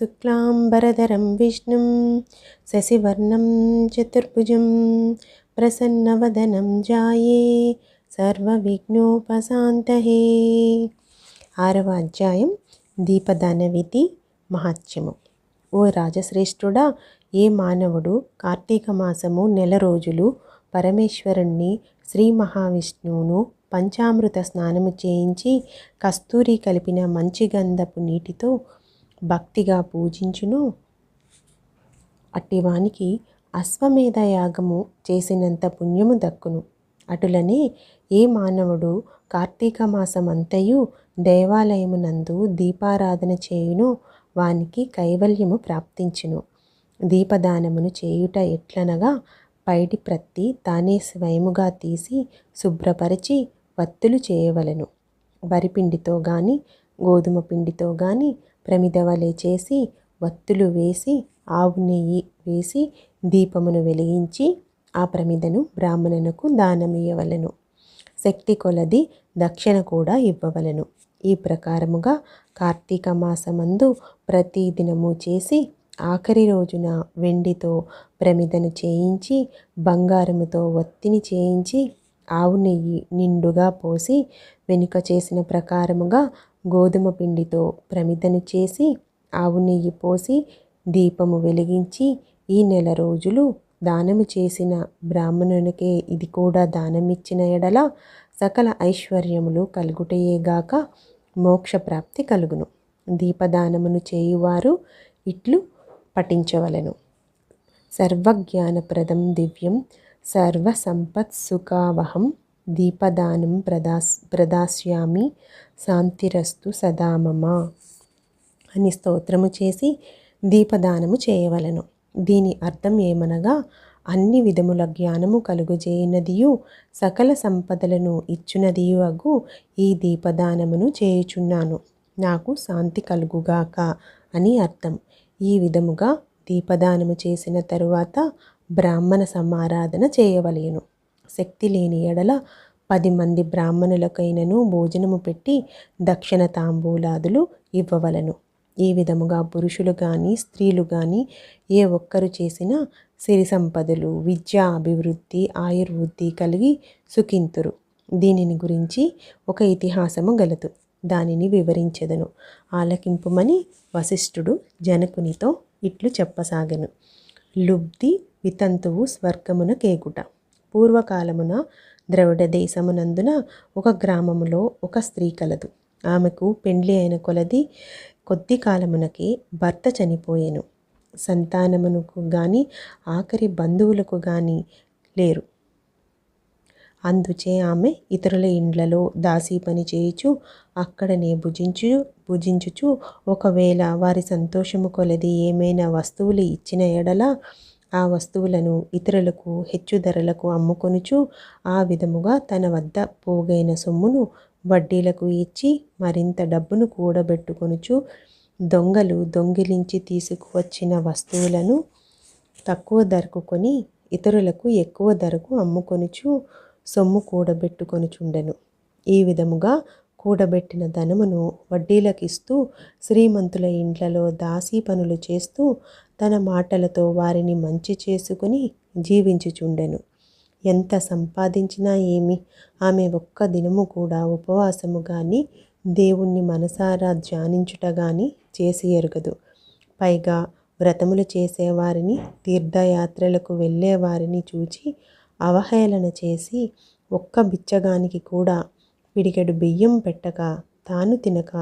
शुक्लाम्बरधरं विष्णुं शशिवर्णं चतुर्भुजं प्रसन्नवदनं ध्याये సర్వవిఘ్నోపశాంతయే. 6వ అధ్యాయం దీపదాన విధి మహాత్మ్యము. ఓ రాజశ్రేష్ఠుడా, ఏ మానవుడు కార్తీక మాసము నెల రోజులు పరమేశ్వరుణ్ణి శ్రీ మహావిష్ణువును పంచామృత స్నానము చేయించి కస్తూరి కలిపిన మంచి గంధపు నీటితో భక్తిగా పూజించును, అట్టివానికి అశ్వమేధ యాగము చేసినంత పుణ్యము దక్కును. అటులనే ఏ మానవుడు కార్తీక మాసమంతయు దేవాలయమునందు దీపారాధన చేయునో వానికి కైవల్యము ప్రాప్తించును. దీపదానమును చేయుట ఎట్లనగా, పైడి ప్రత్తి తానే స్వయముగా తీసి శుభ్రపరిచి వత్తులు చేయవలెను. వరిపిండితో గాని గోధుమ పిండితో గాని ప్రమిదవలే చేసి వత్తులు వేసి ఆవు నెయ్యి వేసి దీపమును వెలిగించి ఆ ప్రమిదను బ్రాహ్మణునకు దానమియ్యవలెను. శక్తి కొలది దక్షిణ కూడా ఇవ్వవలెను. ఈ ప్రకారముగా కార్తీక మాసమందు ప్రతి దినము చేసి ఆఖరి రోజున వెండితో ప్రమిదను చేయించి బంగారముతో ఒత్తిని చేయించి ఆవు నెయ్యి నిండుగా పోసి వెనుక చేసిన ప్రకారముగా గోధుమ పిండితో ప్రమిదను చేసి ఆవు నెయ్యి పోసి దీపము వెలిగించి ఈ నెల రోజులు దానము చేసిన బ్రాహ్మణునికే ఇది కూడా దానమిచ్చిన ఎడల సకల ఐశ్వర్యములు కలుగుటయేగాక మోక్షప్రాప్తి కలుగును. దీపదానమును చేయువారు ఇట్లు పఠించవలెను. సర్వజ్ఞానప్రదం దివ్యం సర్వసంపత్సుఖావహం దీపదానం ప్రదాస్యామి శాంతిరస్తు సదా మమ అని స్తోత్రము చేసి దీపదానము చేయవలెను. దీని అర్థం ఏమనగా, అన్ని విధముల జ్ఞానము కలుగజేయునదియు సకల సంపదలను ఇచ్చునదియు అగు ఈ దీపదానమును చేయుచున్నాను, నాకు శాంతి కలుగుగాక అని అర్థం. ఈ విధముగా దీపదానము చేసిన తరువాత బ్రాహ్మణ సమారాధన చేయవలెను. శక్తి లేని ఎడల 10 మంది బ్రాహ్మణులకైనను భోజనము పెట్టి దక్షిణ తాంబూలాదులు ఇవ్వవలెను. ఈ విధముగా పురుషులు కానీ స్త్రీలు కానీ ఏ ఒక్కరు చేసినా సిరి సంపదలు, విద్యా అభివృద్ధి, ఆయుర్వృద్ధి కలిగి సుఖింతురు. దీనిని గురించి ఒక ఇతిహాసము గలదు, దానిని వివరించెదను, ఆలకింపుమని వశిష్ఠుడు జనకునితో ఇట్లు చెప్పసాగెను. లుబ్ధి వితంతువు స్వర్గమున కేగుట. పూర్వకాలమున ద్రవిడ దేశమునందున ఒక గ్రామములో ఒక స్త్రీ కలదు. ఆమెకు పెండ్లి అయిన కొద్ది కాలమునకే భర్త చనిపోయెను. సంతానమునకు గాని ఆఖరి బంధువులకు గాని లేరు. అందుచే ఆమె ఇతరుల ఇండ్లలో దాసీ పని చేయుచు అక్కడనే భుజించుచు ఒకవేళ వారి సంతోషము కొలది ఏమైనా వస్తువులు ఇచ్చిన ఎడల ఆ వస్తువులను ఇతరులకు హెచ్చు ధరలకు అమ్ముకొనుచు ఆ విధముగా తన వద్ద పోగైన సొమ్మును వడ్డీలకు ఇచ్చి మరింత డబ్బును కూడబెట్టుకొనుచు దొంగలు దొంగిలించి తీసుకువచ్చిన వస్తువులను తక్కువ ధరకు కొని ఇతరులకు ఎక్కువ ధరకు అమ్ముకొనుచు సొమ్ము కూడబెట్టుకొనుచుండెను. ఈ విధముగా కూడబెట్టిన ధనమును వడ్డీలకిస్తూ శ్రీమంతుల ఇండ్లలో దాసీ పనులు చేస్తూ తన మాటలతో వారిని మంచి చేసుకుని జీవించుచుండెను. ఎంత సంపాదించినా ఏమి, ఆమె ఒక్క దినము కూడా ఉపవాసము కానీ దేవుణ్ణి మనసారా ధ్యానించుట కానీ చేసి ఎరుగదు. పైగా వ్రతములు చేసేవారిని, తీర్థయాత్రలకు వెళ్ళేవారిని చూచి అవహేళన చేసి ఒక్క బిచ్చగానికి కూడా పిడికెడు బియ్యం పెట్టక తాను తినక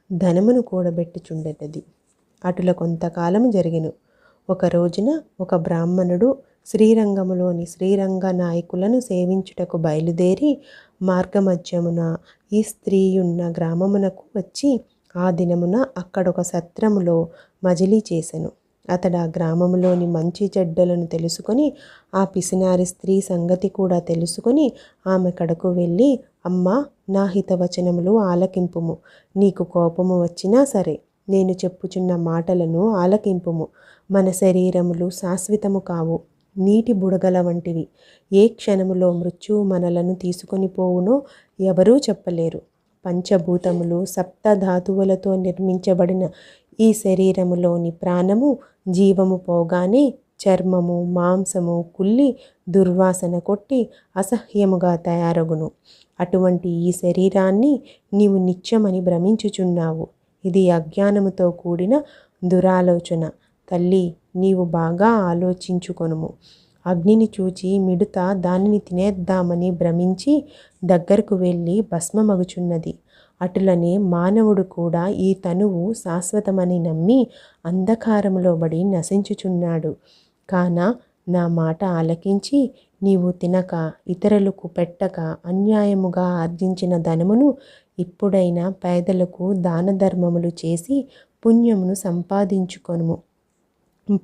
ధనమును కూడబెట్టుచుండెనది. అటుల కొంతకాలము జరిగెను. ఒక రోజున ఒక బ్రాహ్మణుడు శ్రీరంగములోని శ్రీరంగ నాయకులను సేవించుటకు బయలుదేరి మార్గమధ్యమున ఈ స్త్రీయున్న గ్రామమునకు వచ్చి ఆ దినమున అక్కడొక సత్రములో మజిలీ చేసెను. అతడు ఆ గ్రామములోని మంచి చెడ్డలను తెలుసుకొని ఆ పిసినారి స్త్రీ సంగతి కూడా తెలుసుకొని ఆమె కడకు వెళ్ళి, అమ్మా, నా హితవచనములు ఆలకింపుము. నీకు కోపము వచ్చినా సరే నేను చెప్పుచున్న మాటలను ఆలకింపుము. మన శరీరములు శాశ్వతము కావు, నీటి బుడగల వంటివి. ఏ క్షణములో మృత్యువు మనలను తీసుకొని పోవునో ఎవరూ చెప్పలేరు. పంచభూతములు సప్తధాతువులతో నిర్మించబడిన ఈ శరీరములోని ప్రాణము జీవము పోగానే చర్మము మాంసము కుళ్ళి దుర్వాసన కొట్టి అసహ్యముగా తయారగును. అటువంటి ఈ శరీరాన్ని నీవు నిత్యమని భ్రమించుచున్నావు. ఇది అజ్ఞానముతో కూడిన దురాలోచన. తల్లి, నీవు బాగా ఆలోచించుకొనుము. అగ్నిని చూచి మిడుత దానిని తినేద్దామని భ్రమించి దగ్గరకు వెళ్ళి భస్మమగుచున్నది. అటులనే మానవుడు కూడా ఈ తనువు శాశ్వతమని నమ్మి అంధకారములో బడి నశించుచున్నాడు. కాన నా మాట ఆలకించి నీవు తినక ఇతరులకు పెట్టక అన్యాయముగా ఆర్జించిన ధనమును ఇప్పుడైనా పేదలకు దాన ధర్మములు చేసి పుణ్యమును సంపాదించుకొనుము.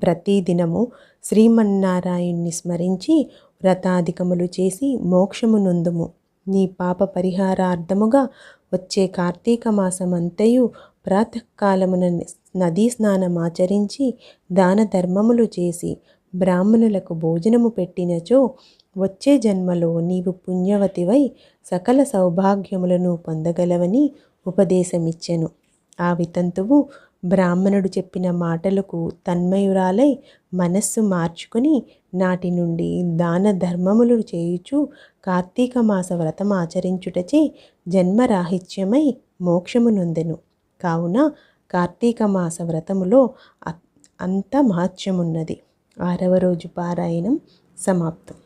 ప్రతిదినము శ్రీమన్నారాయణ్ణి స్మరించి వ్రతాధికములు చేసి మోక్షము నొందుము. నీ పాప పరిహారార్థముగా వచ్చే కార్తీక మాసమంతయు ప్రాతకాలమున నదీ స్నానమాచరించి దాన ధర్మములు చేసి బ్రాహ్మణులకు భోజనము పెట్టినచో వచ్చే జన్మలో నీవు పుణ్యవతివై సకల సౌభాగ్యములను పొందగలవని ఉపదేశమిచ్చెను. ఆ వితంతువు బ్రాహ్మణుడు చెప్పిన మాటలకు తన్మయురాలై మనస్సు మార్చుకుని నాటి నుండి దాన ధర్మములు చేయుచు కార్తీక మాస వ్రతం ఆచరించుటచే జన్మరాహిత్యమై మోక్షము నొందెను. కావున కార్తీక మాస వ్రతములో అంత మహత్యమున్నది. 6వ రోజు పారాయణం సమాప్తం.